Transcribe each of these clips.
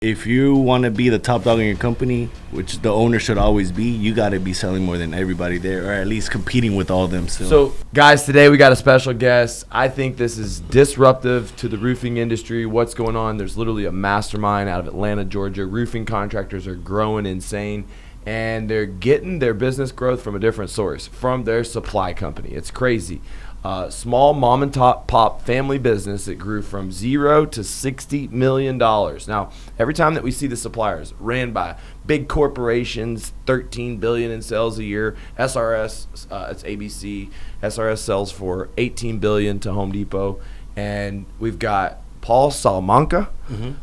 If you want to be the top dog in your company, which the owner should always be, you got to be selling more than everybody there, or at least competing with all of them. So, guys, today we got a special guest. I think this is disruptive to the roofing industry. What's going on? There's literally a mastermind out of Atlanta, Georgia. Roofing contractors are growing insane, and they're getting their business growth from a different source, from their supply company. It's crazy. Small mom and pop family business that grew from $0 to $60 million. Now, every time that we see the suppliers ran by big corporations, $13 billion in sales a year, SRS, it's ABC, SRS sells for $18 billion to Home Depot, and we've got Paul Salamanca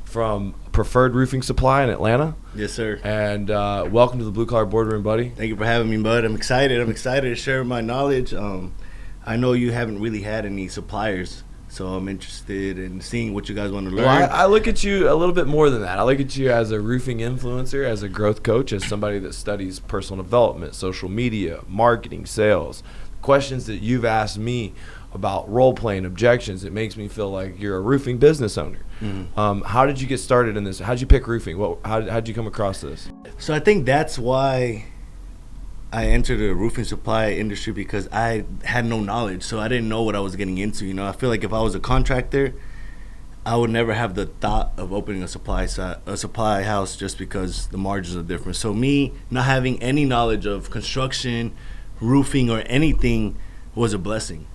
from Preferred Roofing Supply in Atlanta. Yes, sir. And welcome to the Blue Collar Boardroom, buddy. Thank you for having me, bud. I'm excited. to share my knowledge. I know you haven't really had any suppliers, so I'm interested in seeing what you guys want to learn. Well, I look at you a little bit more than that. I look at you as a roofing influencer, as a growth coach, as somebody that studies personal development, social media, marketing, sales. Questions that you've asked me about role-playing, objections, it makes me feel like you're a roofing business owner. How did you get started in this? How did you pick roofing? How did you come across this? So I think that's why I entered the roofing supply industry, because I had no knowledge, so I didn't know what I was getting into. You know, I feel like if I was a contractor, I would never have the thought of opening a supply house, just because the margins are different. So me not having any knowledge of construction, roofing, or anything was a blessing.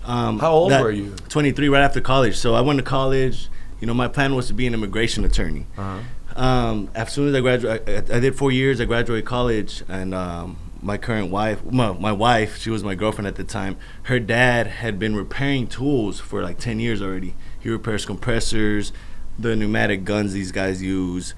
How old were you? 23, right after college. So I went to college. You know, my plan was to be an immigration attorney. As soon as I graduated, I did 4 years. I graduated college, and my current wife, my wife, she was my girlfriend at the time. Her dad had been repairing tools for like 10 years already. He repairs compressors, the pneumatic guns these guys use,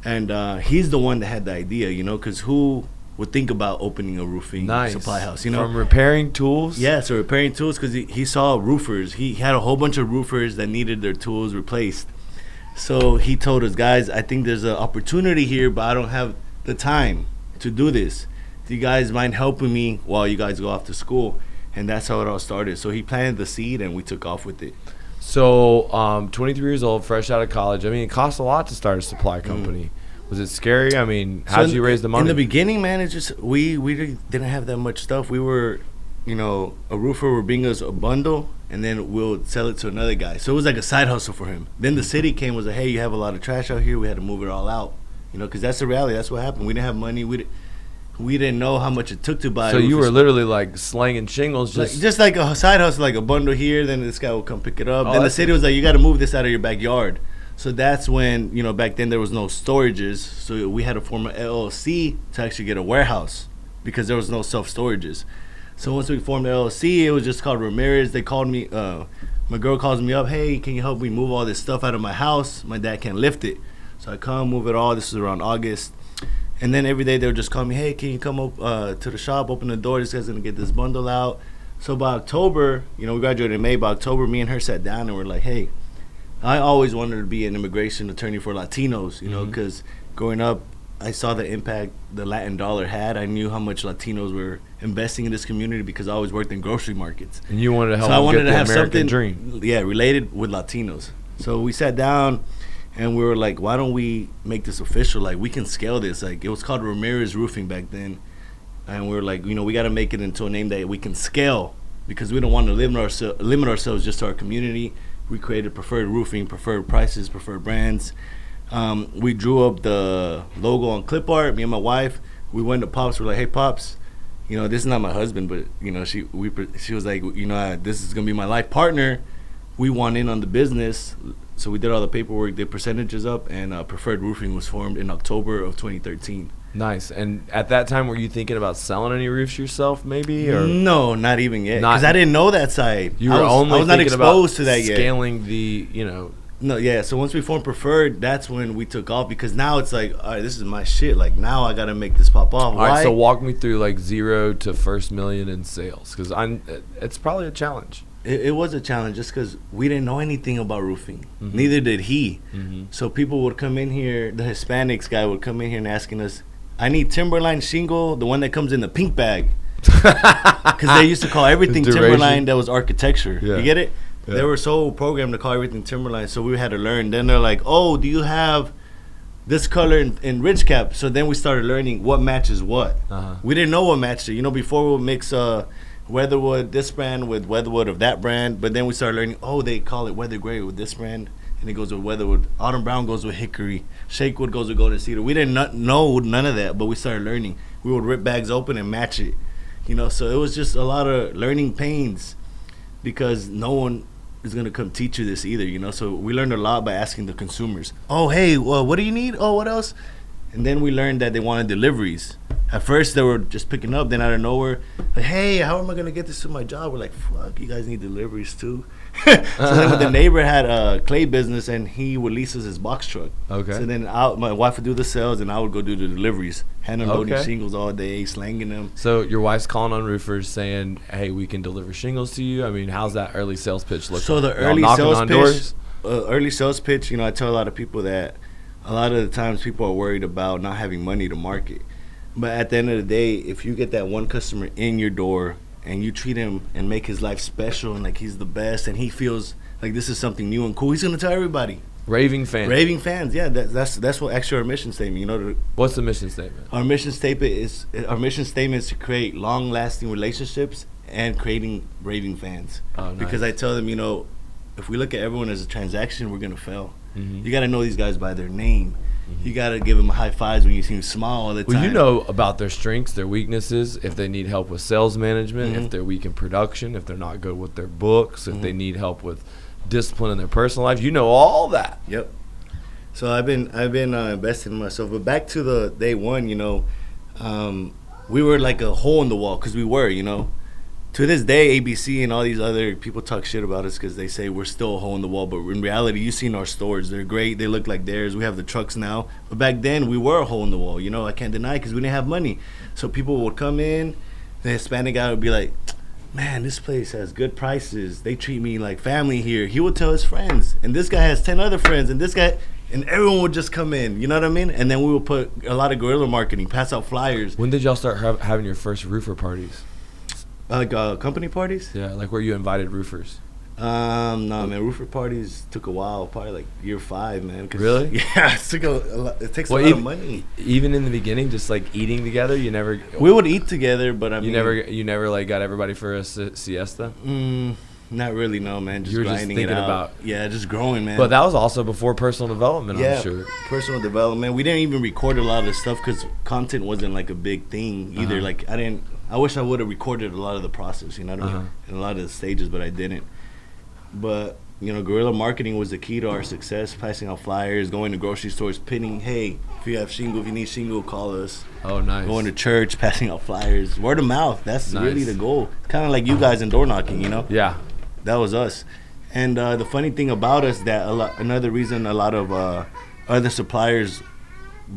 and he's the one that had the idea, you know, because who would think about opening a roofing supply house, you know? From repairing tools? Yeah, so repairing tools, because he saw roofers. He had a whole bunch of roofers that needed their tools replaced. So he told us, guys, I think there's an opportunity here, but I don't have the time to do this. Do you guys mind helping me while you guys go off to school? And that's how it all started. So he planted the seed, and we took off with it. So 23 years old, fresh out of college. I mean, it costs a lot to start a supply company. Was it scary? I mean, how did you raise the money? In the beginning, man, it just we really didn't have that much stuff. We were, you know, a roofer would bring us a bundle, and then we'll sell it to another guy. So it was like a side hustle for him. Then the city came, was like, hey, you have a lot of trash out here. We had to move it all out, you know, because that's the reality. That's what happened. We didn't have money. We didn't know how much it took to buy. So you were literally like slanging shingles, just like a side hustle, like a bundle here. Then this guy will come pick it up. Then the city was like, you got to move this out of your backyard. So that's when, you know, back then there was no storages. So we had to form an LLC to actually get a warehouse, because there was no self-storages. So once we formed the LLC, it was just called Ramirez. They called me, my girl calls me up, hey, can you help me move all this stuff out of my house? My dad can't lift it. So I come, move it all. This is around August. And then every day they would just call me, hey, can you come up to the shop, open the door, this guy's going to get this bundle out. So by October, you know, we graduated in May. By October, me and her sat down and we're like, hey, I always wanted to be an immigration attorney for Latinos, you know, because growing up, I saw the impact the Latin dollar had. I knew how much Latinos were investing in this community, because I always worked in grocery markets. And you wanted to help them get the American something, dream. Yeah, related with Latinos. So we sat down and we were like, why don't we make this official? Like, we can scale this. Like, it was called Ramirez Roofing back then. And we were like, you know, we got to make it into a name that we can scale, because we don't want to limit ourselves just to our community. We created preferred roofing, preferred prices, preferred brands. We drew up the logo on clip art. Me and my wife, we went to Pops. We're like, hey, Pops, you know, this is not my husband, but, you know, she was like, you know, this is going to be my life partner. We want in on the business. So we did all the paperwork, did percentages up, and Preferred Roofing was formed in October of 2013. Nice. And at that time, were you thinking about selling any roofs yourself, maybe? Or no, not even yet, because I didn't know that side. I was not exposed to that yet. Scaling the, you know. No, yeah. So once we formed Preferred, that's when we took off, because now it's like, all right, this is my shit. Like, now I got to make this pop off. All right, so walk me through like $0 to first million in sales, because it's probably a challenge. It was a challenge, just because we didn't know anything about roofing. Neither did he. So people would come in here, the Hispanics guy would come in here and asking us, I need Timberline shingle, the one that comes in the pink bag. Because they used to call everything Timberline that was architecture. Yeah. You get it? Yeah. They were so programmed to call everything Timberline, so we had to learn. Then they're like, oh, do you have this color in ridge cap. So then we started learning what matches what. We didn't know what matched it. You know, before we would mix Weatherwood this brand with Weatherwood of that brand, but then we started learning, oh, they call it Weather Gray with this brand, and it goes with Weatherwood. Autumn Brown goes with Hickory. Shakewood goes with Golden Cedar. We didn't know none of that, but we started learning. We would rip bags open and match it, you know. So it was just a lot of learning pains because no one is going to come teach you this either, you know. So we learned a lot by asking the consumers. Oh, hey, well, what do you need? Oh, what else? And then we learned that they wanted deliveries. At first, they were just picking up. Then out of nowhere, like, hey, how am I going to get this to my job? We're like, fuck, you guys need deliveries too. So then when the neighbor had a clay business and he would lease us his box truck. Okay. So then my wife would do the sales and I would go do the deliveries. Hand unloading shingles all day, slanging them. So your wife's calling on roofers saying, hey, we can deliver shingles to you. I mean, how's that early sales pitch look? So the early sales pitch, you know, I tell a lot of people that a lot of the times people are worried about not having money to market. But at the end of the day, if you get that one customer in your door and you treat him and make his life special and like he's the best and he feels like this is something new and cool, he's gonna tell everybody. Raving fans, yeah. That's what actually our mission statement. You know, what's the mission statement? Our mission statement is to create long-lasting relationships and creating raving fans. Oh, nice. Because I tell them, you know, if we look at everyone as a transaction, we're gonna fail. You got to know these guys by their name. You got to give them high fives when you see them smile all the time. Well, you know about their strengths, their weaknesses, if they need help with sales management, if they're weak in production, if they're not good with their books, if they need help with discipline in their personal life. You know all that. Yep. So I've been investing in myself. But back to the day one, you know, we were like a hole in the wall because we were, you know. To this day, ABC and all these other people talk shit about us because they say we're still a hole in the wall. But in reality, you've seen our stores. They're great. They look like theirs. We have the trucks now. But back then, we were a hole in the wall. You know, I can't deny it because we didn't have money. So people would come in. The Hispanic guy would be like, man, this place has good prices. They treat me like family here. He would tell his friends. And this guy has 10 other friends. And this guy... And everyone would just come in, you know what I mean? And then we would put a lot of guerrilla marketing, pass out flyers. When did y'all start having your first roofer parties? Like company parties? Yeah, like where you invited roofers. No, man. Roofer parties took a while, probably like year 5, man. Really? Yeah, it takes a lot of money. Even in the beginning, just like eating together, you never. We would eat together, but I mean, you never like got everybody for a siesta. Not really, no, man. You were just thinking about just growing, man. But that was also before personal development, I'm sure. Personal development. We didn't even record a lot of the stuff because content wasn't like a big thing either. Like I wish I would have recorded a lot of the process, you know what I mean, and a lot of the stages, but I didn't. But you know, guerrilla marketing was the key to our success. Passing out flyers, going to grocery stores, pinning. Hey, if you have shingle, if you need shingle, call us. Oh, nice. Going to church, passing out flyers, word of mouth. That's really the goal. Kind of like you guys in door knocking, you know. Yeah. That was us. And the funny thing about us that another reason a lot of other suppliers,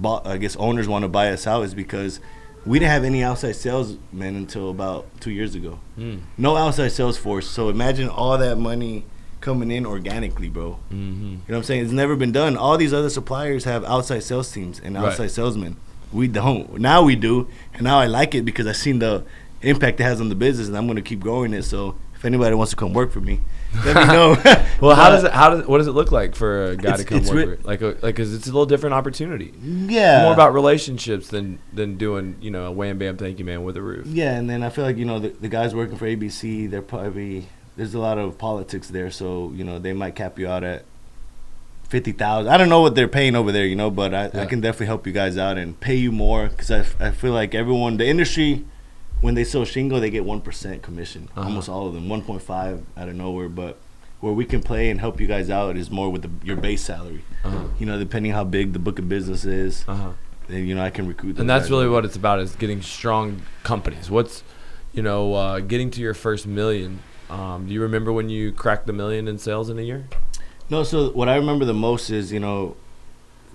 owners want to buy us out is because we didn't have any outside salesmen until about 2 years ago. No outside sales force. So imagine all that money coming in organically, bro. You know what I'm saying? It's never been done. All these other suppliers have outside sales teams and outside salesmen. We don't. Now we do. And now I like it because I've seen the impact it has on the business, and I'm going to keep growing it. So if anybody wants to come work for me, let me know. Well, what does it look like for a guy to come work for it? Because it's a little different opportunity. Yeah. It's more about relationships than doing, you know, a wham bam thank you man with a roof. Yeah, and then I feel like, you know, the guys working for ABC, there's a lot of politics there, so, you know, they might cap you out at $50,000. I don't know what they're paying over there, you know, but I can definitely help you guys out and pay you more because I feel like the industry, when they sell shingle, they get 1% commission. Almost all of them, 1.5 out of nowhere. But where we can play and help you guys out is more with your base salary. You know, depending how big the book of business is, then, you know, I can recruit them. And that's really what it's about, is getting strong companies. What's, you know, getting to your first million. Do you remember when you cracked the $1 million in sales in a year? No, so what I remember the most is, you know,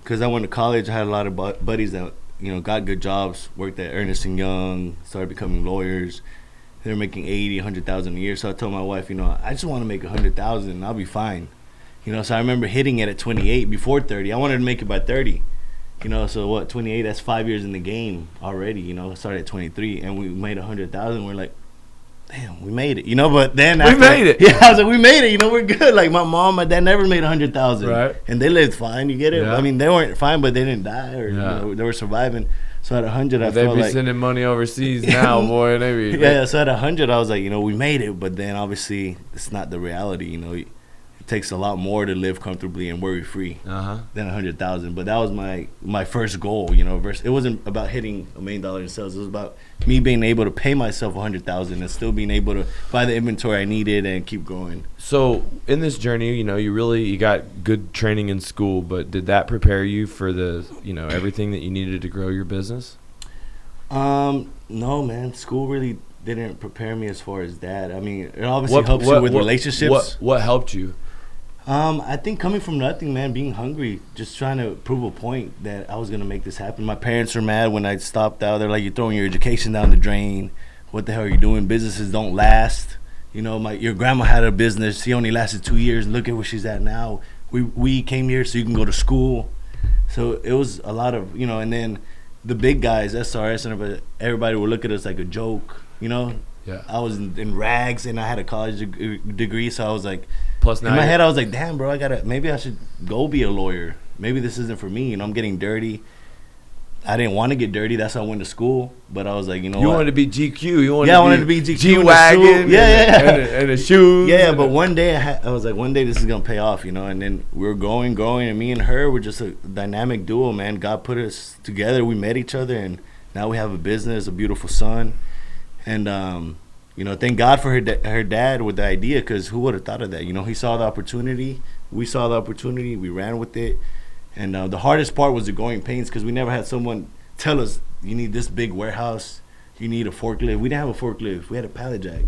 because I went to college, I had a lot of buddies that, you know, got good jobs, worked at Ernest & Young, started becoming lawyers. They were making $80,000, $100,000 a year. So I told my wife, you know, I just want to make $100,000 and I'll be fine. You know, so I remember hitting it at 28 before 30. I wanted to make it by 30. You know, so what, 28, that's 5 years in the game already, you know. I started at 23 and we made $100,000. We're like, damn, we made it, But then we made it. Yeah, I was like, we made it. We're good. Like my mom, my dad never made 100,000, right? And they lived fine. You get it? Yeah. I mean, they weren't fine, but they didn't die, or they were surviving. So at 100, I felt like they'd be sending money overseas now, boy. They be So at 100, I was like, we made it. But then obviously, it's not the reality. It takes a lot more to live comfortably and worry free than 100,000. But that was my first goal. It wasn't about hitting $1 million in sales. It was about me being able to pay myself 100,000 and still being able to buy the inventory I needed and keep growing. So in this journey, you got good training in school, but did that prepare you for the everything that you needed to grow your business? No, man. School really didn't prepare me as far as that. I mean, it obviously helps you with relationships. What helped you? I think coming from nothing, man, being hungry, just trying to prove a point that I was going to make this happen. My parents were mad when I stopped out. They're like, you're throwing your education down the drain. What the hell are you doing? Businesses don't last. Your grandma had a business. She only lasted 2 years. Look at where she's at now. We came here so you can go to school. So it was a lot of, and then the big guys, SRS, and everybody would look at us like a joke, Yeah. I was in rags and I had a college degree, so I was like, plus now in my head I was like, damn, bro, maybe I should go be a lawyer. Maybe this isn't for me. I'm getting dirty. I didn't want to get dirty. That's why I went to school. But I was like, what? wanted to be GQ. I wanted to be GQ. G-Wagon. And the shoes. Yeah, but one day I was like, one day this is going to pay off, And then we were growing, and me and her were just a dynamic duo, man. God put us together. We met each other, and now we have a business, a beautiful son. And, thank God for her dad with the idea, because who would have thought of that? He saw the opportunity. We saw the opportunity. We ran with it. And the hardest part was the growing pains, because we never had someone tell us, you need this big warehouse. You need a forklift. We didn't have a forklift. We had a pallet jack.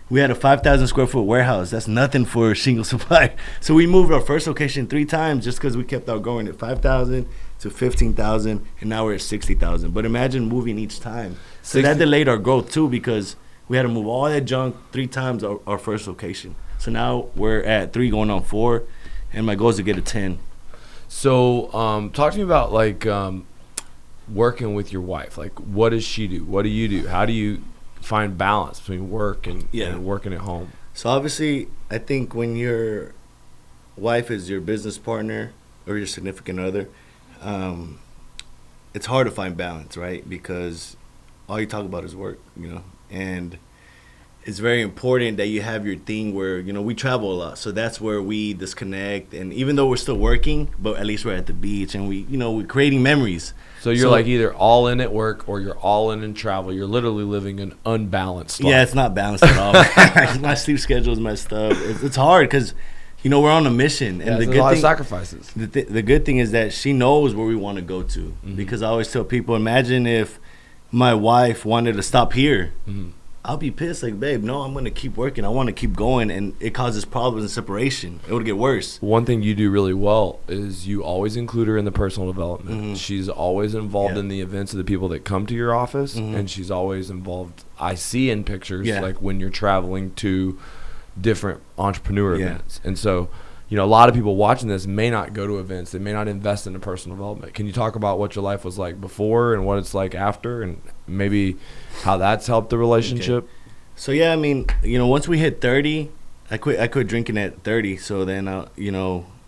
We had a 5,000 square foot warehouse. That's nothing for a shingle supply. So we moved our first location 3 times just because we kept on going at 5,000 to 15,000, and now we're at 60,000. But imagine moving each time. So that delayed our growth too, because we had to move all that junk 3 times our first location. So now we're at 3 going on 4, and my goal is to get to 10. So talk to me about working with your wife. Like, what does she do? What do you do? How do you find balance between work and working at home? So obviously, I think when your wife is your business partner or your significant other, it's hard to find balance, right? Because all you talk about is work, and it's very important that you have your thing where, we travel a lot. So that's where we disconnect. And even though we're still working, but at least we're at the beach and we're creating memories. So you're like either all in at work or you're all in travel. You're literally living an unbalanced life. Yeah, it's not balanced at all. My sleep schedule is messed up. It's hard because, we're on a mission. And there's a lot of sacrifices. The good thing is that she knows where we want to go to. Mm-hmm. Because I always tell people, imagine if my wife wanted to stop here. Mm-hmm. I'll be pissed, like, babe, no, I'm going to keep working. I want to keep going, and it causes problems and separation. It would get worse. One thing you do really well is you always include her in the personal development. Mm-hmm. She's always involved in the events of the people that come to your office, and she's always involved, I see in pictures, like when you're traveling to different entrepreneur events. And so, a lot of people watching this may not go to events. They may not invest in personal development. Can you talk about what your life was like before and what it's like after, and maybe how that's helped the relationship? Okay. So, I mean, once we hit 30, I quit drinking at 30. So then, I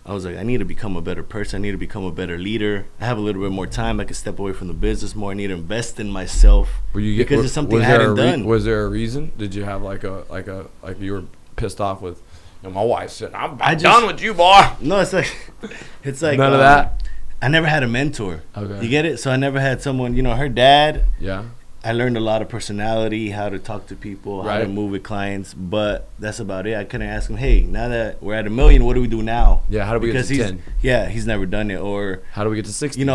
was like, I need to become a better person. I need to become a better leader. I have a little bit more time. I can step away from the business more. I need to invest in myself because it's something I hadn't done. Was there a reason? Did you have like you were pissed off with, my wife said, I'm done with you, boy. No, it's like none of that. I never had a mentor. Okay. You get it? So I never had someone, her dad. Yeah. I learned a lot of personality, how to talk to people, how to move with clients, but that's about it. I couldn't ask him, hey, now that we're at 1 million, what do we do now? Yeah, how do we get to 10? Yeah, he's never done it. Or how do we get to 60? A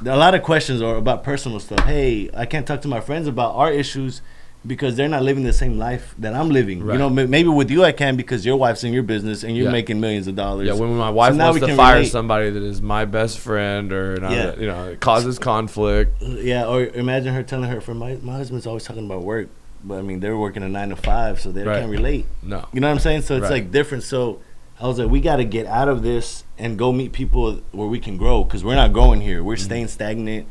lot of questions are about personal stuff. Hey, I can't talk to my friends about our issues because they're not living the same life that I'm living. Right. Maybe with you I can because your wife's in your business and you're making millions of dollars. Yeah, when my wife wants to fire somebody that is my best friend or it causes conflict. Yeah, or imagine her telling her, my husband's always talking about work. But, I mean, they're working a 9 to 5, so they can't relate. No. You know what I'm saying? So it's like different. So I was like, we got to get out of this and go meet people where we can grow because we're not growing here. We're staying stagnant.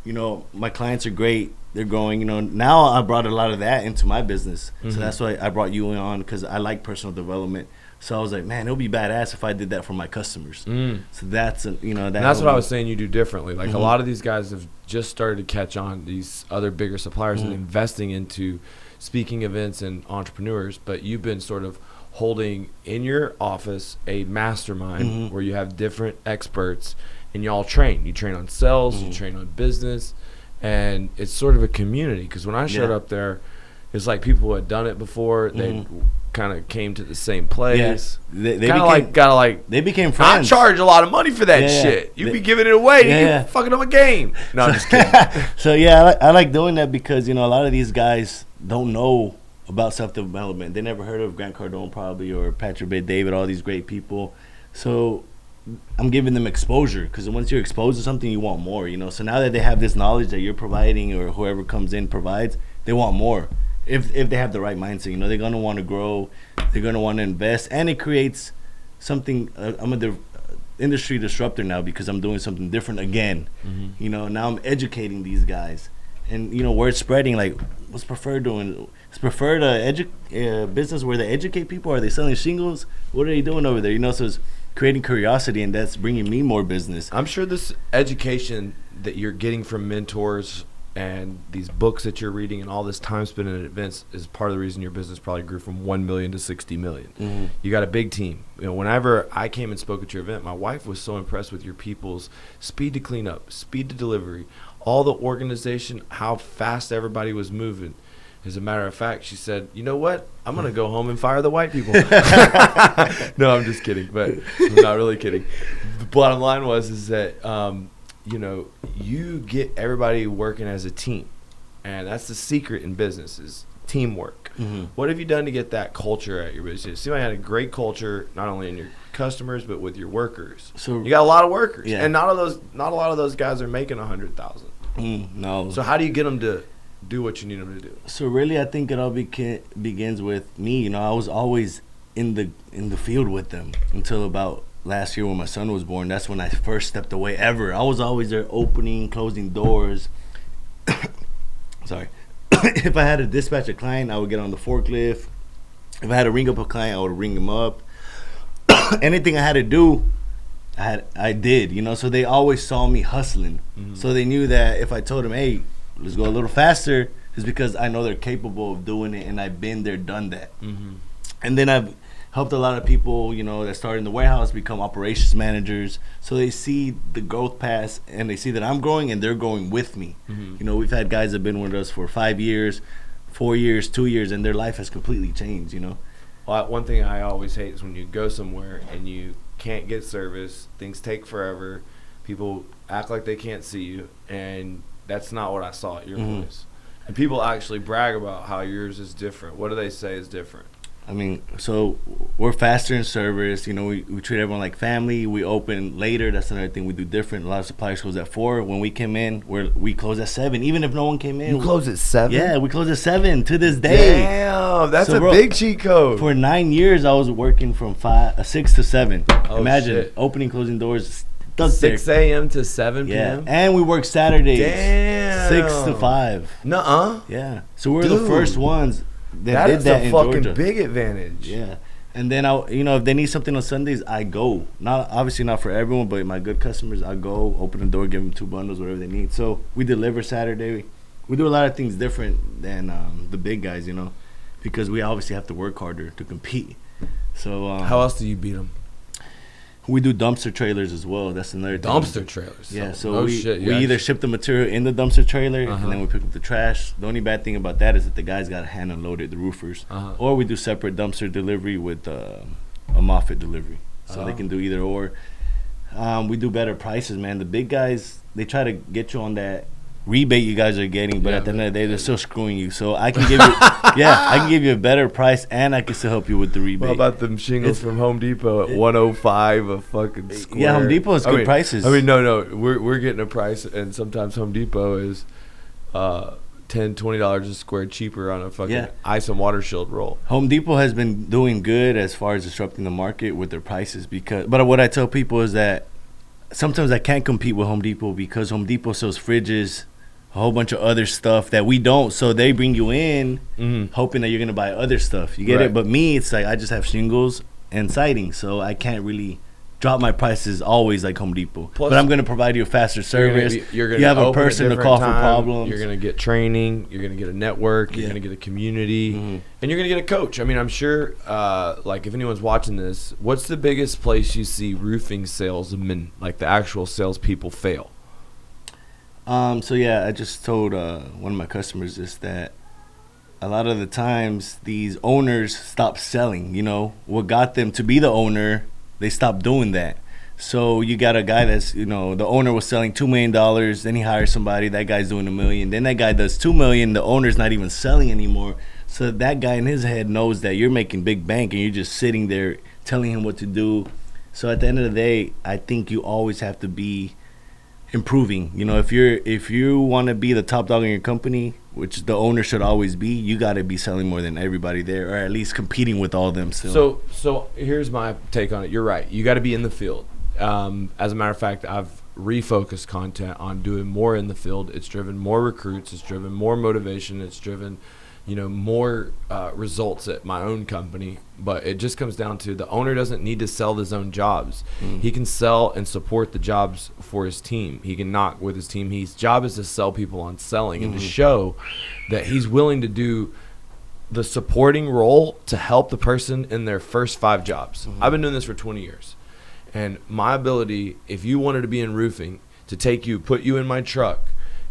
My clients are great. they're growing. You know, now I brought a lot of that into my business, Mm-hmm. so that's why I brought you on, because I like personal development. So I was like, man, it would be badass if I did that for my customers. So that's you know, and that's what I was saying you do differently. Like a lot of these guys have just started to catch on, these other bigger suppliers, and investing into speaking events and entrepreneurs. But you've been sort of holding in your office a mastermind where you have different experts and you all train. You train on sales, you train on business, and it's sort of a community. Because when I showed up there, it's like people who had done it before. They kind of came to the same place. They They became friends. I charge a lot of money for that shit. You be giving it away. You fucking up a game. No, I'm just kidding. So yeah, I like doing that because, you know, a lot of these guys don't know about self-development. They never heard of Grant Cardone probably, or Patrick Bet-David, all these great people. So I'm giving them exposure, because once you're exposed to something, you want more, you know. So now that they have this knowledge that you're providing, or whoever comes in provides, they want more. If they have the right mindset, you know, they're going to want to grow, they're going to want to invest, and it creates something. I'm a industry disruptor now, because I'm doing something different again. You know, now I'm educating these guys, and, you know, word's spreading. Like, what's Preferred doing? Is Preferred a business where they educate people? Are they selling shingles? What are they doing over there? You know, so it's creating curiosity, and that's bringing me more business. I'm sure this education that you're getting from mentors and these books that you're reading and all this time spent at events is part of the reason your business probably grew from 1 million to 60 million. You got a big team. You know, whenever I came and spoke at your event, my wife was so impressed with your people's speed to clean up, speed to delivery, all the organization, how fast everybody was moving. As a matter of fact, she said, you know what? I'm going to go home and fire the white people. No, I'm just kidding, but I'm not really kidding. The bottom line is that, you know, you get everybody working as a team. And that's the secret in business, is teamwork. What have you done to get that culture at your business? See, I had a great culture, not only in your customers, but with your workers. So you got a lot of workers. And not a lot of those guys are making 100,000. No. So how do you get them to do what you need them to do? So really, I think it all begins with me. You know, I was always in the field with them until about last year when my son was born. That's when I first stepped away ever. I was always there, opening, closing doors. Sorry. If I had to dispatch a client, I would get on the forklift. If I had to ring up a client, I would ring him up. Anything I had to do, I did. You know, so they always saw me hustling. So they knew that if I told them, hey, let's go a little faster, is because I know they're capable of doing it, and I've been there, done that. And then I've helped a lot of people, you know, that started in the warehouse become operations managers. So they see the growth path, and they see that I'm growing, and they're growing with me. You know, we've had guys that have been with us for 5 years, 4 years, 2 years, and their life has completely changed, you know. Well, one thing I always hate is when you go somewhere and you can't get service, things take forever, people act like they can't see you, and that's not what I saw at your place. And people actually brag about how yours is different. What do they say is different? I mean, so we're faster in service. You know, we treat everyone like family. We open later. That's another thing we do different. A lot of suppliers close at 4. When we came in, we close at 7. Even if no one came in. You close at 7? Yeah, we close at 7 to this day. Damn, that's a big cheat code. For 9 years, I was working from 6 to 7. Imagine opening, closing doors. 6 a.m. to 7 p.m.? Yeah, and we work Saturdays. Damn. 6 to 5. Nuh-uh. Yeah. So we're the first ones that did that in Georgia. That is a fucking big advantage. Yeah. And then, if they need something on Sundays, I go. Obviously not for everyone, but my good customers, I go, open the door, give them 2 bundles, whatever they need. So we deliver Saturday. We do a lot of things different than the big guys, you know, because we obviously have to work harder to compete. So how else do you beat them? We do dumpster trailers as well. That's another thing. Dumpster trailers? Yeah, so we either ship the material in the dumpster trailer, and then we pick up the trash. The only bad thing about that is that the guys got to hand unload it, the roofers. Or we do separate dumpster delivery with a Moffat delivery. So they can do either or. We do better prices, man. The big guys, they try to get you on that rebate you guys are getting, but at the end of the day, they're still screwing you. So I can give you, I can give you a better price, and I can still help you with the rebate. What about them shingles from Home Depot at $105 a fucking square? Yeah, Home Depot has good prices. I mean, no, we're getting a price, and sometimes Home Depot is $10-$20 a square cheaper on a fucking ice and water shield roll. Home Depot has been doing good as far as disrupting the market with their prices, but what I tell people is that sometimes I can't compete with Home Depot because Home Depot sells fridges, a whole bunch of other stuff that we don't. So they bring you in hoping that you're going to buy other stuff. You get it? But me, it's like I just have shingles and siding. So I can't really drop my prices always like Home Depot. Plus, but I'm going to provide you a faster service. You have a person to call for problems. You're going to get training. You're going to get a network. You're going to get a community. And you're going to get a coach. I mean, I'm sure, like, if anyone's watching this, what's the biggest place you see roofing salesmen, like the actual salespeople, fail? So, yeah, I just told one of my customers this, that a lot of the times these owners stop selling. You know, what got them to be the owner, they stopped doing that. So you got a guy that's, you know, the owner was selling $2 million. Then he hires somebody. That guy's doing $1 million. Then that guy does $2 million. The owner's not even selling anymore. So that guy in his head knows that you're making big bank and you're just sitting there telling him what to do. So at the end of the day, I think you always have to be improving. You know, if you want to be the top dog in your company, which the owner should always be, you got to be selling more than everybody there, or at least competing with all of them. So here's my take on it. You're right. You got to be in the field. As a matter of fact, I've refocused content on doing more in the field. It's driven more recruits. It's driven more motivation. It's driven, you know, more results at my own company. But it just comes down to the owner doesn't need to sell his own jobs. He can sell and support the jobs for his team. He can knock with his team. His job is to sell people on selling and to show that he's willing to do the supporting role to help the person in their first 5 jobs. I've been doing this for 20 years. And my ability, if you wanted to be in roofing, to take you, put you in my truck,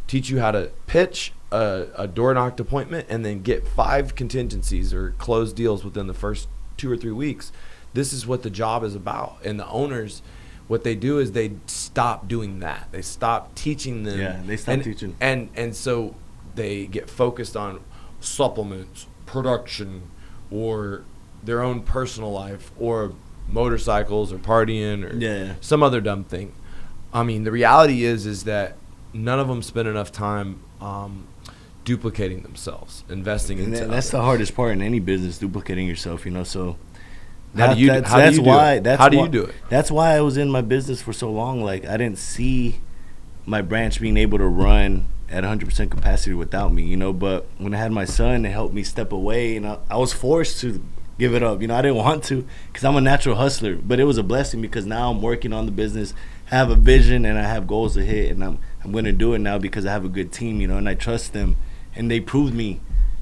teach you how to pitch a door knocked appointment, and then get 5 contingencies or closed deals within the first 2 or 3 weeks. This is what the job is about. And the owners, what they do is they stop doing that. They stop teaching them. Yeah, they stop teaching. And so they get focused on supplements, production, or their own personal life, or motorcycles, or partying, or some other dumb thing. I mean, the reality is that none of them spend enough time duplicating themselves, investing in. That's the hardest part in any business, duplicating yourself. You know, so how do you do it? How do you do it? That's why I was in my business for so long. Like, I didn't see my branch being able to run at 100% capacity without me. You know, but when I had my son, it helped me step away, and I was forced to give it up. You know, I didn't want to, because I'm a natural hustler, but it was a blessing because now I'm working on the business, have a vision, and I have goals to hit, and I'm going to do it now because I have a good team, you know, and I trust them, and they proved me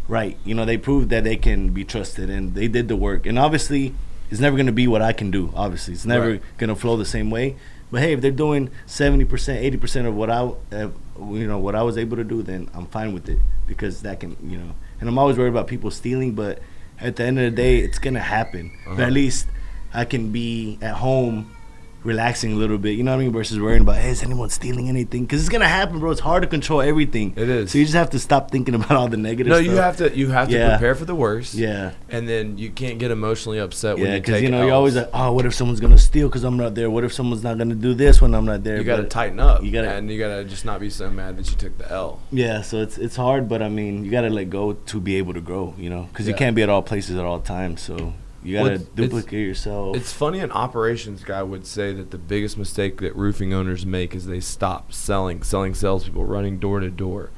right. You know, they proved that they can be trusted, and they did the work. And obviously, it's never going to be what I can do. Obviously, it's never going to flow the same way. But hey, if they're doing 70%, 80% of what what I was able to do, then I'm fine with it, because that can, you know. And I'm always worried about people stealing, but at the end of the day, it's going to happen. But at least I can be at home relaxing a little bit, you know what I mean, versus worrying about, hey, is anyone stealing anything? Because it's going to happen, bro. It's hard to control everything. It is. So you just have to stop thinking about all the negative stuff. No, you have to prepare for the worst. Yeah. And then you can't get emotionally upset when you take because, you know, you're always like, oh, what if someone's going to steal because I'm not there? What if someone's not going to do this when I'm not there? You got to tighten up. And you got to just not be so mad that you took the L. Yeah, so it's hard, but, I mean, you got to let go to be able to grow, you know, because you can't be at all places at all times, so you got to duplicate yourself. It's funny, an operations guy would say that the biggest mistake that roofing owners make is they stop selling salespeople, running door to door.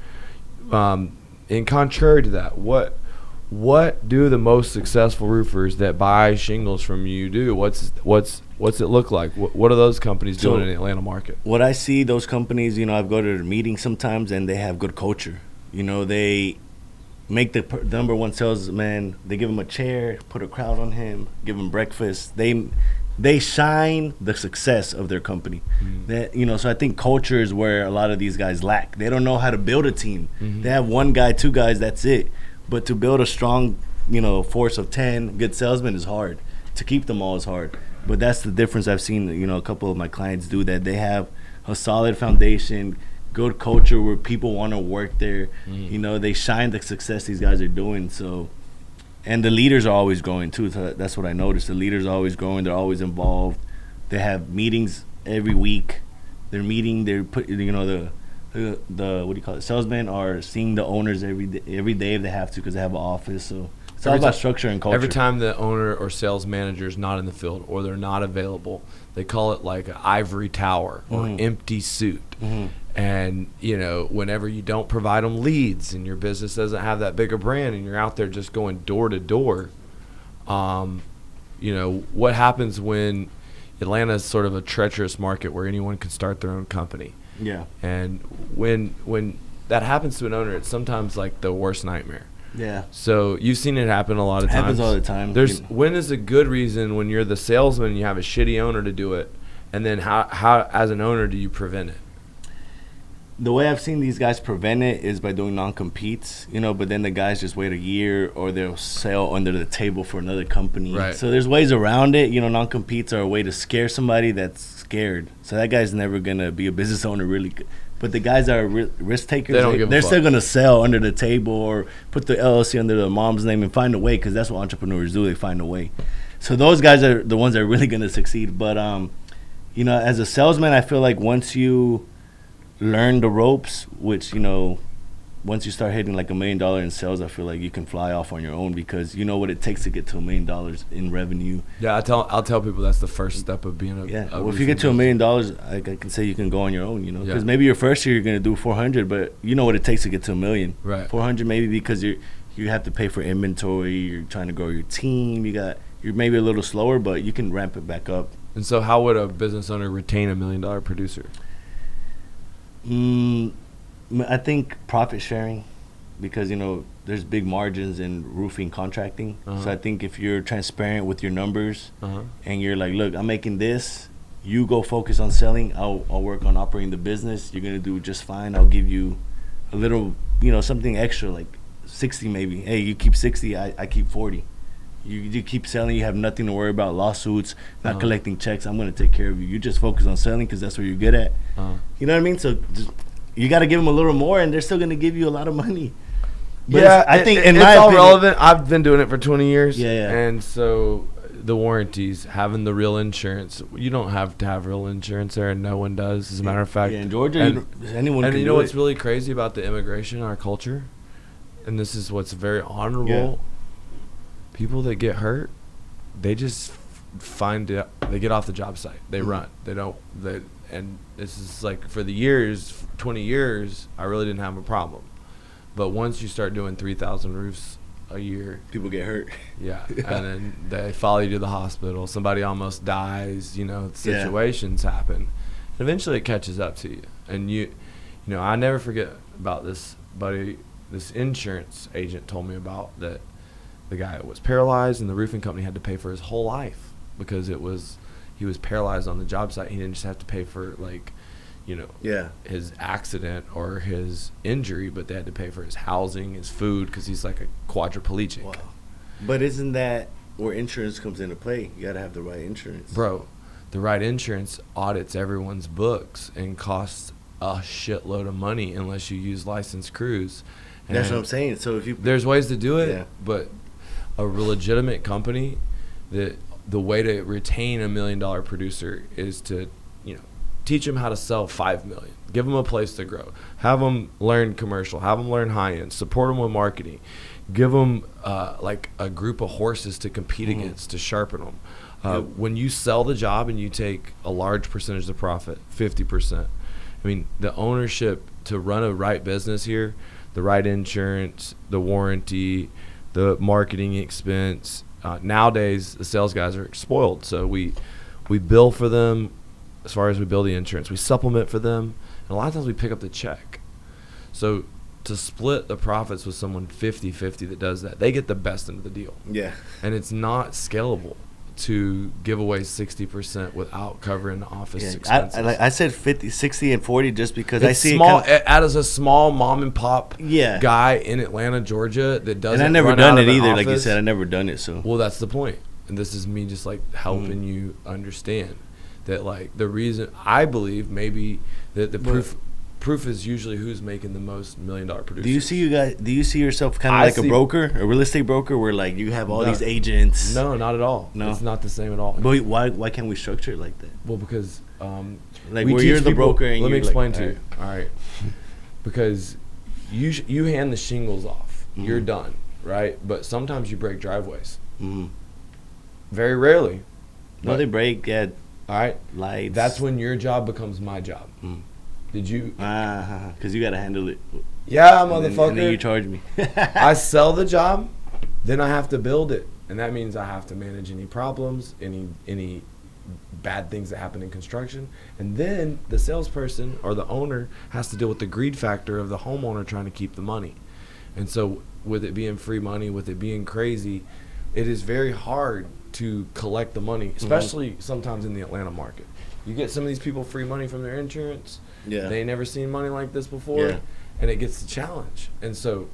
In contrary to that, what do the most successful roofers that buy shingles from you do? What's it look like? What are those companies doing in the Atlanta market? What I see, those companies, you know, I've go to their meetings sometimes, and they have good culture. You know, they make the number one salesman, they give him a chair, put a crowd on him, give him breakfast. They shine the success of their company. That, you know, so I think culture is where a lot of these guys lack. They don't know how to build a team. They have 1 guy, 2 guys, that's it. But to build a strong, you know, force of 10 good salesmen is hard. To keep them all is hard. But that's the difference I've seen, you know, a couple of my clients do, that they have a solid foundation, good culture where people want to work there. You know, they shine the success these guys are doing. So, and the leaders are always growing too. So that's what I noticed. The leaders are always growing. They're always involved. They have meetings every week. They're meeting. They're put, you know, the what do you call it? Salesmen are seeing the owners every day if they have to, because they have an office. So it's all about structure and culture. Every time the owner or sales manager is not in the field or they're not available, they call it like an ivory tower or empty suit. And, you know, whenever you don't provide them leads and your business doesn't have that bigger brand and you're out there just going door to door, you know, what happens when Atlanta is sort of a treacherous market where anyone can start their own company? Yeah. And when that happens to an owner, it's sometimes like the worst nightmare. Yeah. So you've seen it happen a lot of times. It happens all the time. When is a good reason when you're the salesman and you have a shitty owner to do it? And then how as an owner do you prevent it? The way I've seen these guys prevent it is by doing non-competes, you know, but then the guys just wait a year or they'll sell under the table for another company. Right. So there's ways around it. You know, non-competes are a way to scare somebody that's scared. So that guy's never going to be a business owner really. But the guys that are risk takers, they're still going to sell under the table or put the LLC under the mom's name and find a way, because that's what entrepreneurs do. They find a way. So those guys are the ones that are really going to succeed. But, you know, as a salesman, I feel like once you learn the ropes, which, you know, once you start hitting like $1 million in sales, I feel like you can fly off on your own, because you know what it takes to get to $1 million in revenue. Yeah, I'll tell people that's the first step of being well, if you get to $1 million, I can say you can go on your own, you know, because maybe your first year you're going to do 400, but you know what it takes to get to $1 million. Right. 400 maybe because you have to pay for inventory, you're trying to grow your team, you're maybe a little slower, but you can ramp it back up. And so how would a business owner retain $1 million producer? I think profit sharing, because, you know, there's big margins in roofing contracting. So I think if you're transparent with your numbers and you're like, look, I'm making this, you go focus on selling, I'll work on operating the business, you're going to do just fine. I'll give you a little, you know, something extra, like 60 maybe. Hey, you keep 60, I keep 40. You keep selling, you have nothing to worry about, lawsuits, not collecting checks. I'm going to take care of you. You just focus on selling because that's what you're good at. You know what I mean? So you got to give them a little more, and they're still going to give you a lot of money. But yeah, I think it's all relevant. I've been doing it for 20 years. Yeah. And so the warranties, having the real insurance. You don't have to have real insurance there, and no one does, as a matter of fact. Yeah, in Georgia, anyone can do it. And you know what's really crazy about the immigration in our culture? And this is what's very honorable. Yeah. People that get hurt, they just find it. They get off the job site. They run. They don't. And this is like for the years, 20 years, I really didn't have a problem. But once you start doing 3,000 roofs a year, people get hurt. Yeah, and then they follow you to the hospital. Somebody almost dies. You know, situations happen. Eventually, it catches up to you. And you know, I never forget about this buddy. This insurance agent told me about that. The guy was paralyzed, and the roofing company had to pay for his whole life because he was paralyzed on the job site. He didn't just have to pay for, like, you know, his accident or his injury, but they had to pay for his housing, his food, because he's like a quadriplegic. Wow. But isn't that where insurance comes into play? You got to have the right insurance. Bro, the right insurance audits everyone's books and costs a shitload of money unless you use licensed crews. And that's what I'm saying. So if there's ways to do it, but a legitimate company, that the way to retain $1 million producer is to, you know, teach them how to sell 5 million, give them a place to grow, have them learn commercial, have them learn high end, support them with marketing, give them like a group of horses to compete against, to sharpen them. When you sell the job and you take a large percentage of the profit, 50%, I mean, the ownership to run a right business here, the right insurance, the warranty, the marketing expense. Nowadays, the sales guys are spoiled, so we bill for them as far as we bill the insurance. We supplement for them, and a lot of times we pick up the check. So to split the profits with someone 50-50 that does that, they get the best end of the deal. Yeah. And it's not scalable to give away 60% without covering the office expenses. I said 50, 60, and 40 just because it's I see small. As a small mom and pop guy in Atlanta, Georgia, that doesn't. And I never done it either. Like you said, I never done it. So well, that's the point. And this is me just like helping you understand that, like, the reason I believe maybe that the proof is usually who's making the most $1 million producers. Do you see yourself kind of like a broker, a real estate broker, where like you have all these agents? No, not at all. No, it's not the same at all. But why can't we structure it like that? Well, because like where you're the broker. And let me explain to you. All right, because you hand the shingles off, you're done, right? But sometimes you break driveways. Very rarely. No, they break. Yeah. All right. Lights. That's when your job becomes my job. Did you? Because you got to handle it. Yeah, motherfucker. And then you charge me. I sell the job, then I have to build it. And that means I have to manage any problems, any bad things that happen in construction. And then the salesperson or the owner has to deal with the greed factor of the homeowner trying to keep the money. And so with it being free money, with it being crazy, it is very hard to collect the money, especially sometimes in the Atlanta market. You get some of these people free money from their insurance. Yeah. They ain't never seen money like this before. Yeah. And it gets the challenge. And so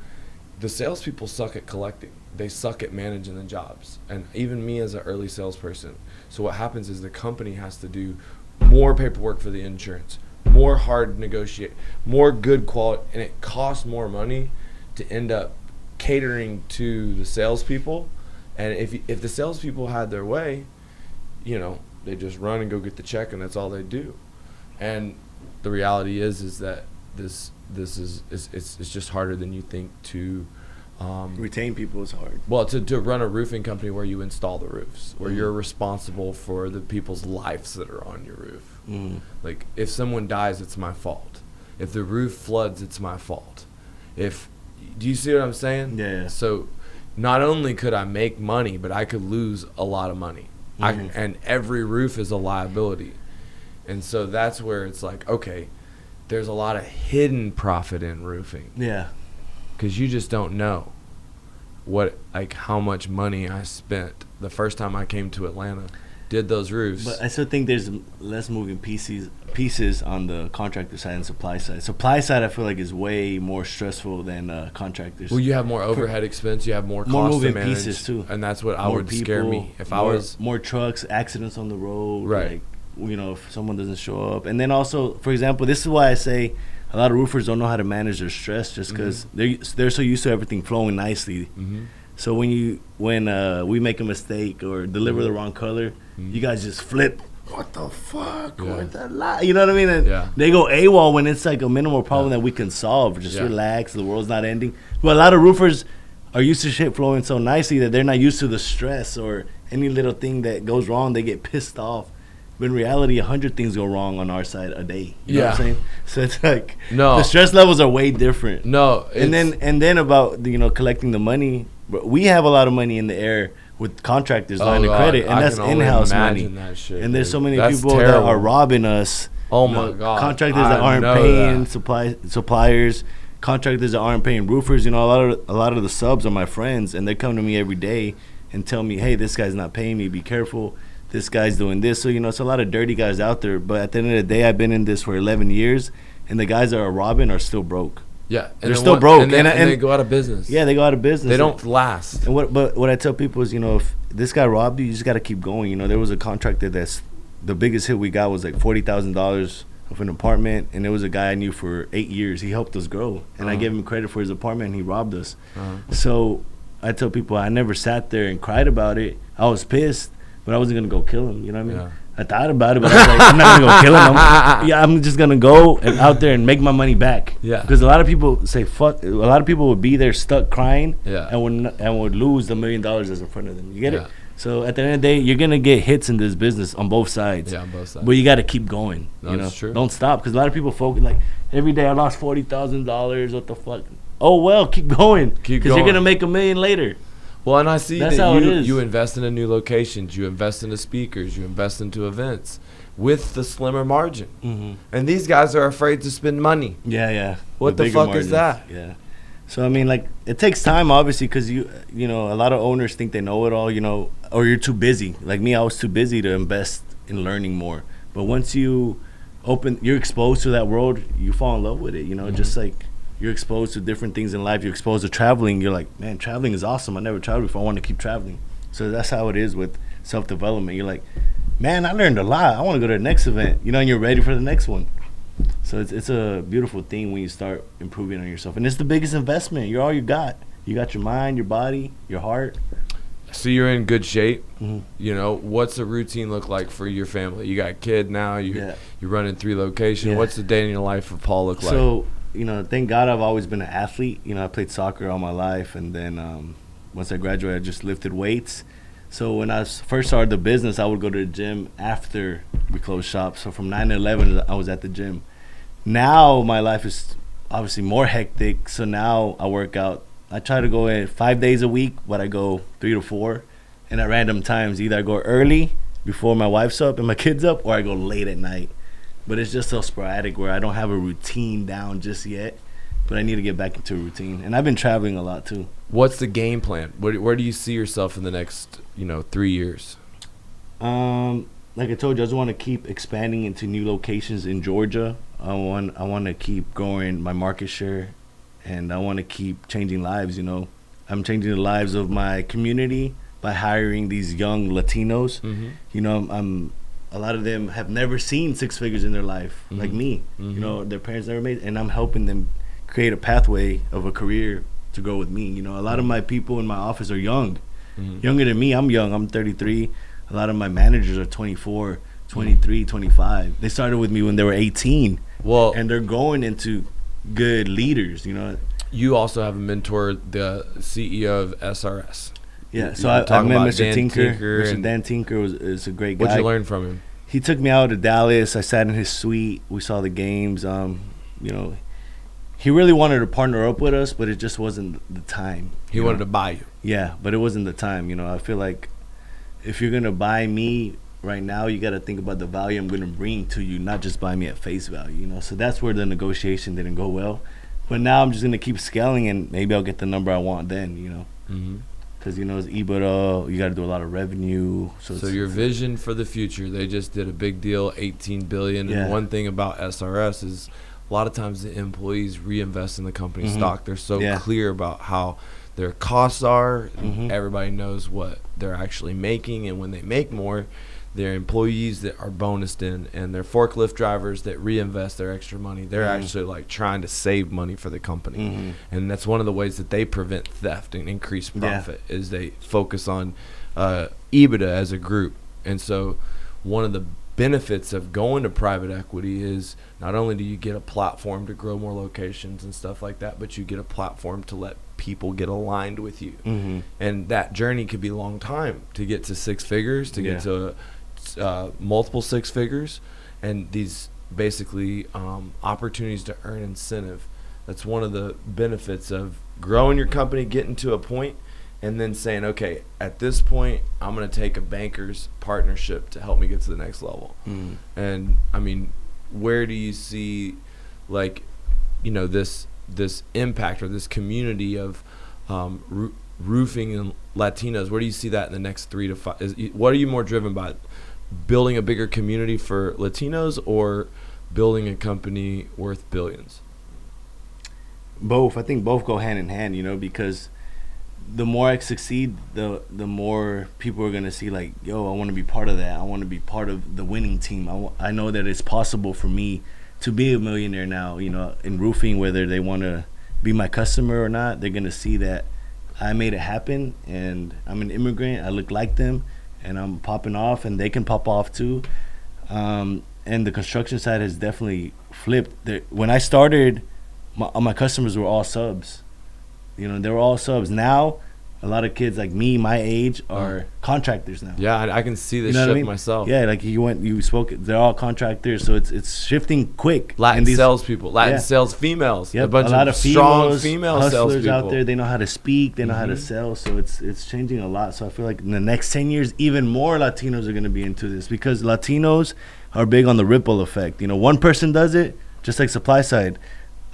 the salespeople suck at collecting. They suck at managing the jobs. And even me as an early salesperson. So what happens is the company has to do more paperwork for the insurance, more hard negotiate, more good quality, and it costs more money to end up catering to the salespeople. And if the salespeople had their way, you know, they just run and go get the check, and that's all they do. And the reality is that this is it's just harder than you think to retain people is hard. Well, to run a roofing company where you install the roofs, where you're responsible for the people's lives that are on your roof. Like, if someone dies, it's my fault. If the roof floods, it's my fault. Do you see what I'm saying? Yeah. So not only could I make money, but I could lose a lot of money. And every roof is a liability. And so that's where it's like, okay, there's a lot of hidden profit in roofing. Yeah. Because you just don't know how much money I spent the first time I came to Atlanta, did those roofs. But I still think there's less moving pieces on the contractor side and supply side. Supply side, I feel like, is way more stressful than contractors. Well, you have more overhead expense, you have more cost moving to manage, pieces too, and that's what more would scare me. If I was more trucks, accidents on the road, right? Like, you know, if someone doesn't show up, and then also, for example, this is why I say a lot of roofers don't know how to manage their stress, just because they're so used to everything flowing nicely. So when we make a mistake or deliver the wrong color, you guys just flip. What the fuck? Yeah. What the lie? You know what I mean? And they go AWOL when it's like a minimal problem that we can solve. Just relax. The world's not ending. But a lot of roofers are used to shit flowing so nicely that they're not used to the stress or any little thing that goes wrong. They get pissed off. But in reality, 100 things go wrong on our side a day. You know what I'm saying? So it's like the stress levels are way different. And then about collecting the money. But we have a lot of money in the air with contractors line of credit, and that's in-house money. And there's so many people that are robbing us. Oh my God! Contractors that aren't paying suppliers, contractors that aren't paying roofers. You know, a lot of the subs are my friends, and they come to me every day and tell me, "Hey, this guy's not paying me. Be careful. This guy's doing this." So it's a lot of dirty guys out there. But at the end of the day, I've been in this for 11 years, and the guys that are robbing are still broke. Yeah, they're still broke, and they go out of business. Yeah, they go out of business. They don't last. And what I tell people is, if this guy robbed you, you just got to keep going. There was a contractor that's the biggest hit we got was like $40,000 of an apartment, and it was a guy I knew for 8 years. He helped us grow, and I gave him credit for his apartment, and he robbed us. So I tell people I never sat there and cried about it. I was pissed, but I wasn't gonna go kill him. You know what I mean? Yeah. I thought about it, but I was like, I'm not gonna go kill him. I'm just gonna go out there and make my money back. Yeah. Because a lot of people say fuck. A lot of people would be there stuck crying. Yeah. And would lose the $1 million that's in front of them. You get it? So at the end of the day, you're gonna get hits in this business on both sides. Yeah, on both sides. But you got to keep going. That's true. Don't stop, because a lot of people focus like every day I lost $40,000. What the fuck? Oh well, keep going. Because you're gonna make $1 million later. Well, and I see that you invest into new locations, you invest into speakers, you invest into events with the slimmer margin. And these guys are afraid to spend money. Yeah. What the fuck is that? Yeah. So, I mean, like, it takes time, obviously, because, a lot of owners think they know it all, or you're too busy. Like me, I was too busy to invest in learning more. But once you're exposed to that world, you fall in love with it, just like you're exposed to different things in life. You're exposed to traveling. You're like, man, traveling is awesome. I never traveled before. I want to keep traveling. So that's how it is with self-development. You're like, man, I learned a lot. I want to go to the next event, and you're ready for the next one. So it's a beautiful thing when you start improving on yourself. And it's the biggest investment. You're all you got. You got your mind, your body, your heart. So you're in good shape. What's the routine look like for your family? You got a kid now. You're running 3 locations. Yeah. What's the day in your life for Paul look like? So, thank God I've always been an athlete. I played soccer all my life. And then once I graduated, I just lifted weights. So when I first started the business, I would go to the gym after we closed shop. So from 9 to 11, I was at the gym. Now my life is obviously more hectic. So now I work out. I try to go in 5 days a week, but I go 3 to 4. And at random times, either I go early before my wife's up and my kid's up, or I go late at night. But it's just so sporadic where I don't have a routine down just yet. But I need to get back into a routine. And I've been traveling a lot too. What's the game plan? Where do you see yourself in the next 3 years? Like I told you, I just want to keep expanding into new locations in Georgia. I want to keep growing my market share, and I want to keep changing lives. I'm changing the lives of my community by hiring these young Latinos. Mm-hmm. A lot of them have never seen six figures in their life, mm-hmm. like me. Mm-hmm. Their parents never made, and I'm helping them create a pathway of a career to go with me. A lot of my people in my office are young, mm-hmm. younger than me. I'm young. I'm 33. A lot of my managers are 24, 23, 25. They started with me when they were 18. Well, and they're going into good leaders. You also have a mentor, the CEO of SRS. Yeah, so I met Mr. Tinker. Mr. Dan Tinker is a great guy. What'd you learn from him? He took me out to Dallas. I sat in his suite. We saw the games. He really wanted to partner up with us, but it just wasn't the time. He wanted to buy you. Yeah, but it wasn't the time. I feel like if you're going to buy me right now, you got to think about the value I'm going to bring to you, not just buy me at face value. So that's where the negotiation didn't go well. But now I'm just going to keep scaling, and maybe I'll get the number I want then, Mm-hmm. Because, it's EBITDA, you got to do a lot of revenue. So your vision for the future, they just did a big deal, $18 billion. Yeah. And one thing about SRS is a lot of times the employees reinvest in the company mm-hmm. stock. They're so clear about how their costs are. Mm-hmm. Everybody knows what they're actually making, and when they make more, their employees that are bonused in, and their forklift drivers that reinvest their extra money, they're mm-hmm. actually like trying to save money for the company. Mm-hmm. And that's one of the ways that they prevent theft and increase profit is they focus on EBITDA as a group. And so one of the benefits of going to private equity is not only do you get a platform to grow more locations and stuff like that, but you get a platform to let people get aligned with you. Mm-hmm. And that journey could be a long time to get to six figures, to get to multiple six figures, and these basically opportunities to earn incentive. That's one of the benefits of growing your company, getting to a point, and then saying, okay, at this point, I'm going to take a banker's partnership to help me get to the next level. Mm. And I mean, where do you see, this impact or this community of roofing and Latinos? Where do you see that in the next 3 to 5? What are you more driven by? Building a bigger community for Latinos or building a company worth billions? Both. I think both go hand in hand, because the more I succeed, the more people are going to see like, yo, I want to be part of that. I want to be part of the winning team. I know that it's possible for me to be a millionaire now, in roofing, whether they want to be my customer or not. They're going to see that I made it happen, and I'm an immigrant. I look like them, and I'm popping off, and they can pop off too. And the construction side has definitely flipped. When I started, my customers were all subs. They were all subs. Now, a lot of kids like me, my age, are contractors now. Yeah, I can see this shift myself. Yeah, like you spoke. They're all contractors, so it's shifting quick. Latin salespeople, sales females. Yep, a bunch lot of strong female hustlers salespeople out there. They know how to speak. They know how to sell. So it's changing a lot. So I feel like in the next 10 years, even more Latinos are going to be into this, because Latinos are big on the ripple effect. One person does it, just like supply side.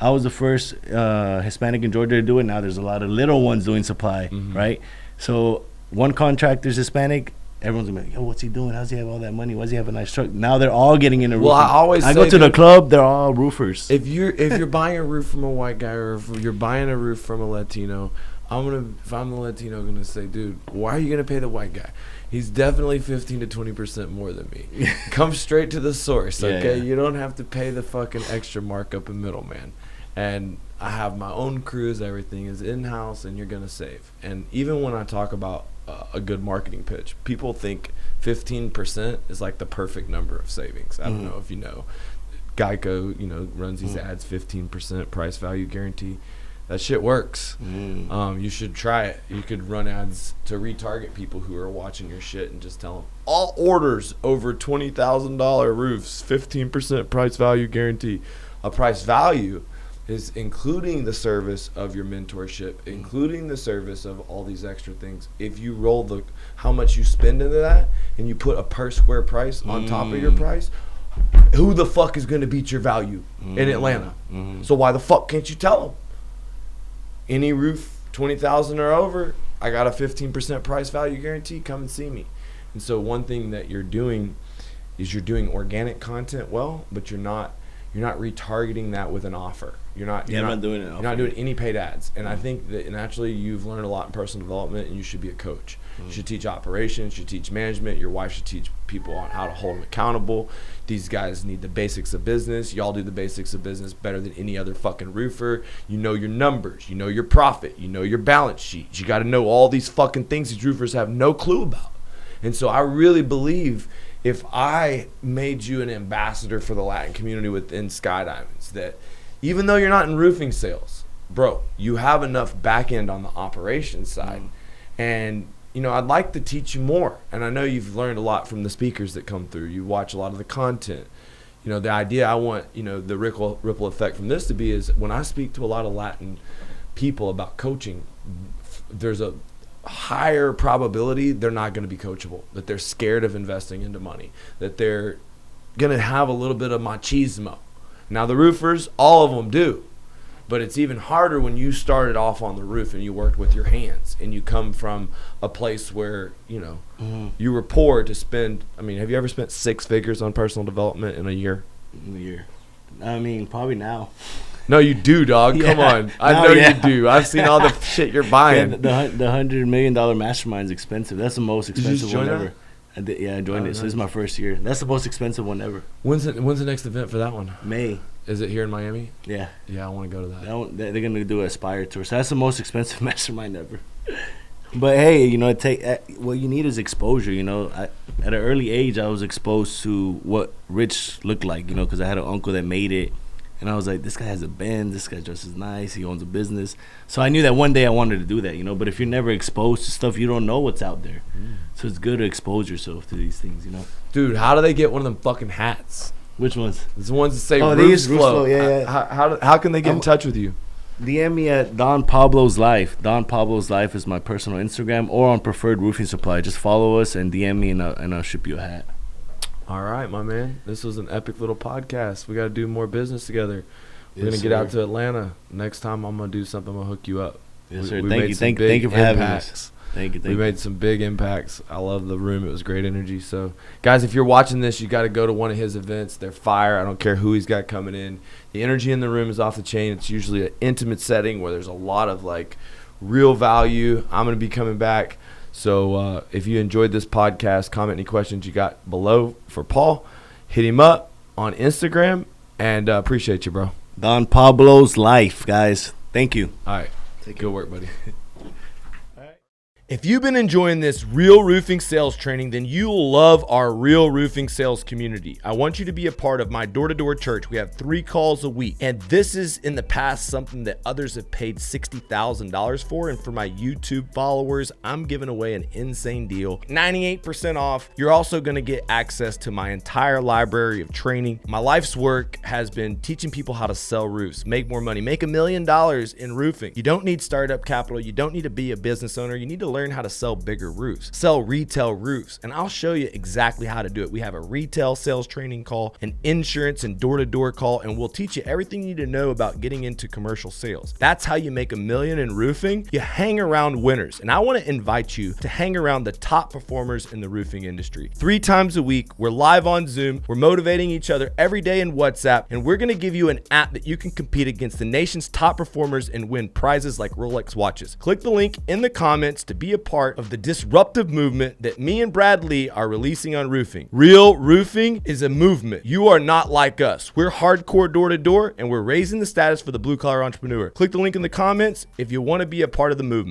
I was the first Hispanic in Georgia to do it. Now there's a lot of little ones doing supply, right? So one contractor's Hispanic, everyone's gonna be like, yo, what's he doing? How's he have all that money? Why does he have a nice truck? Now they're all getting into roofing. Well, I go to the club, they're all roofers. If you're buying a roof from a white guy, or if you're buying a roof from a Latino, if I'm the Latino, I'm gonna say, dude, why are you gonna pay the white guy? He's definitely 15 to 20% more than me. Come straight to the source, okay? Yeah. You don't have to pay the fucking extra markup and middleman. And I have my own crews. Everything is in-house, and you're going to save. And even when I talk about a good marketing pitch, people think 15% is like the perfect number of savings. I don't know if you know. Geico, runs these ads, 15% price value guarantee. That shit works. You should try it. You could run ads to retarget people who are watching your shit and just tell them, all orders over $20,000 roofs, 15% price value guarantee. A price value is including the service of your mentorship, including the service of all these extra things. If you roll how much you spend into that and you put a per square price on top of your price, who the fuck is going to beat your value in Atlanta? So why the fuck can't you tell them? Any roof 20,000 or over, I got a 15% price value guarantee. Come and see me. And so one thing that you're doing is you're doing organic content well, but you're not retargeting that with an offer. You're not doing any paid ads. And I think that naturally you've learned a lot in personal development, and you should be a coach. You should teach operations, you should teach management. Your wife should teach people on how to hold them accountable. These guys need the basics of business. Y'all do the basics of business better than any other fucking roofer. You know your numbers, you know your profit, you know your balance sheets. You got to know all these fucking things these roofers have no clue about. And so I really believe if I made you an ambassador for the Latin community within Skydiamonds, that even though you're not in roofing sales, bro, you have enough back end on the operations side. And, I'd like to teach you more. And I know you've learned a lot from the speakers that come through. You watch a lot of the content. The idea I want, the ripple effect from this to be is when I speak to a lot of Latin people about coaching, there's a higher probability they're not going to be coachable, that they're scared of investing into money, that they're going to have a little bit of machismo. Now the roofers, all of them do, but it's even harder when you started off on the roof and you worked with your hands and you come from a place where you were poor to spend. I mean, have you ever spent 6 figures on personal development in a year? I mean, probably now. No, you do, dog. Come on. I know you do. I've seen all the shit you're buying. The $100 million mastermind is expensive. That's the most expensive one ever. I joined it. So this is my first year. That's the most expensive one ever. When's the next event for that one? May. Is it here in Miami? Yeah. Yeah, I want to go to that. They're going to do an Aspire tour. So that's the most expensive mastermind ever. But hey, what you need is exposure. At an early age, I was exposed to what rich looked like, because I had an uncle that made it. And I was like, this guy has a Benz, this guy dresses nice, he owns a business. So I knew that one day I wanted to do that, But if you're never exposed to stuff, you don't know what's out there. So it's good to expose yourself to these things, Dude, how do they get one of them fucking hats? Which ones? It's the ones that say Roofs Flow. Yeah. How can they get in touch with you? DM me at Don Pablo's Life. Don Pablo's Life is my personal Instagram, or on Preferred Roofing Supply. Just follow us and DM me, and I'll ship you a hat. All right, my man. This was an epic little podcast. We got to do more business together. We're going to get out to Atlanta. Next time I'm going to do something, I'm going to hook you up. Yes, sir. Thank you for having us. Thank you. We made some big impacts. I love the room. It was great energy. So, guys, if you're watching this, you got to go to one of his events. They're fire. I don't care who he's got coming in. The energy in the room is off the chain. It's usually an intimate setting where there's a lot of, real value. I'm going to be coming back. So if you enjoyed this podcast, comment any questions you got below for Paul. Hit him up on Instagram, and appreciate you, bro. Don Pablo's Life, guys. Thank you. All right. Good work, buddy. If you've been enjoying this real roofing sales training, then you'll love our real roofing sales community. I want you to be a part of my door-to-door church. We have 3 calls a week, and this is in the past something that others have paid $60,000 for. And for my YouTube followers, I'm giving away an insane deal, 98% off. You're also going to get access to my entire library of training. My life's work has been teaching people how to sell roofs, make more money, make $1 million in roofing. You don't need startup capital. You don't need to be a business owner. You need to learn how to sell bigger roofs, sell retail roofs, and I'll show you exactly how to do it. We have a retail sales training call, an insurance and door-to-door call, and we'll teach you everything you need to know about getting into commercial sales. That's how you make $1 million in roofing. You hang around winners, and I want to invite you to hang around the top performers in the roofing industry. 3 times a week, we're live on Zoom, we're motivating each other every day in WhatsApp, and we're going to give you an app that you can compete against the nation's top performers and win prizes like Rolex watches. Click the link in the comments to be a part of the disruptive movement that me and Brad Lee are releasing on roofing. Real roofing is a movement. You are not like us. We're hardcore door-to-door, and we're raising the status for the blue-collar entrepreneur. Click the link in the comments if you want to be a part of the movement.